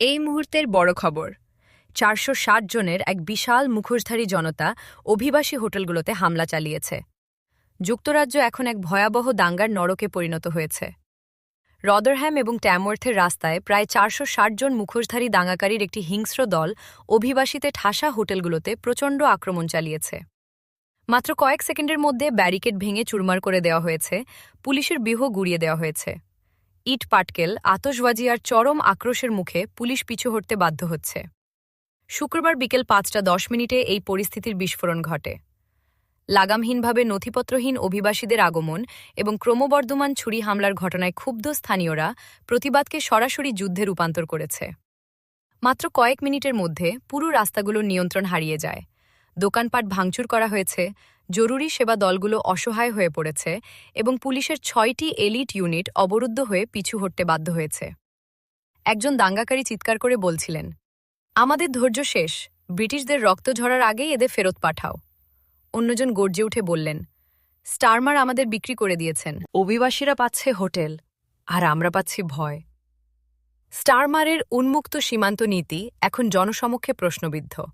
এই মুহূর্তের বড় খবর ৪৬০ জনের এক বিশাল মুখোশধারী জনতা অভিবাসী হোটেলগুলোতে হামলা চালিয়েছে। যুক্তরাজ্য এখন এক ভয়াবহ দাঙ্গার নরকে পরিণত হয়েছে। রদারহ্যাম এবং ট্যামওয়ার্থের রাস্তায় প্রায় ৪৬০ জন মুখোশধারী দাঙ্গাকারীর একটি হিংস্র দল অভিবাসীতে ঠাসা হোটেলগুলোতে প্রচণ্ড আক্রমণ চালিয়েছে। মাত্র কয়েক সেকেন্ডের মধ্যে ব্যারিকেড ভেঙে চুরমার করে দেওয়া হয়েছে, পুলিশের ব্যূহ গুড়িয়ে দেওয়া হয়েছে। ইট পাটকেল, আতশবাজি আর চরম আক্রোশের মুখে পুলিশ পিছু হটতে বাধ্য হচ্ছে। শুক্রবার বিকেল ৫টা ১০ মিনিটে এই পরিস্থিতির বিস্ফোরণ ঘটে। লাগামহীনভাবে নথিপত্রহীন অভিবাসীদের আগমন এবং ক্রমবর্ধমান ছুরি হামলার ঘটনায় ক্ষুব্ধ স্থানীয়রা প্রতিবাদকে সরাসরি যুদ্ধে রূপান্তর করেছে। মাত্র কয়েক মিনিটের মধ্যে পুরো রাস্তাগুলোর নিয়ন্ত্রণ হারিয়ে যায়। দোকানপাট ভাঙচুর করা হয়েছে, জরুরি সেবা দলগুলো অসহায় হয়ে পড়েছে এবং পুলিশের ৬টি এলিট ইউনিট অবরুদ্ধ হয়ে পিছু হটতে বাধ্য হয়েছে। একজন দাঙ্গাকারী চিৎকার করে বলছিলেন, "আমাদের ধৈর্য শেষ, ব্রিটিশদের রক্ত ঝরার আগেই এদের ফেরত পাঠাও।" অন্যজন গর্জে উঠে বললেন, "স্টারমার আমাদের বিক্রি করে দিয়েছেন, অভিবাসীরা পাচ্ছে হোটেল আর আমরা পাচ্ছি ভয়।" স্টারমারের উন্মুক্ত সীমান্ত নীতি এখন জনসমক্ষে প্রশ্নবিদ্ধ।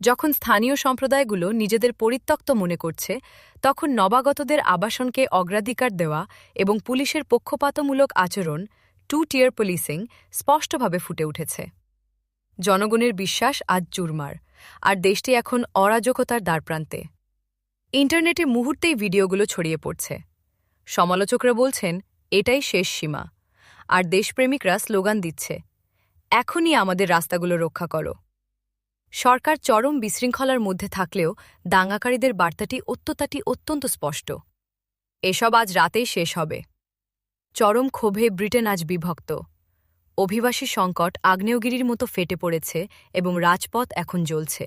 যখন স্থানীয় সম্প্রদায়গুলো নিজেদের পরিত্যক্ত মনে করছে, তখন নবাগতদের আবাসনকে অগ্রাধিকার দেওয়া এবং পুলিশের পক্ষপাতমূলক আচরণ, টু টিয়ার পুলিশিং, স্পষ্টভাবে ফুটে উঠেছে। জনগণের বিশ্বাস আজ চুরমার, আর দেশটি এখন অরাজকতার দ্বারপ্রান্তে। ইন্টারনেটে মুহূর্তেই ভিডিওগুলো ছড়িয়ে পড়ছে। সমালোচকরা বলছেন, এটাই শেষ সীমা, আর দেশপ্রেমিকরা স্লোগান দিচ্ছে, এখনই আমাদের রাস্তাগুলো রক্ষা করো। সরকার চরম বিশৃঙ্খলার মধ্যে থাকলেও দাঙ্গাকারীদের বার্তাটি অত্যন্ত স্পষ্ট। এসব আজ রাতেই শেষ হবে। চরম ক্ষোভে ব্রিটেন আজ বিভক্ত। অভিবাসী সংকট আগ্নেয়গিরির মতো ফেটে পড়েছে এবং রাজপথ এখন জ্বলছে।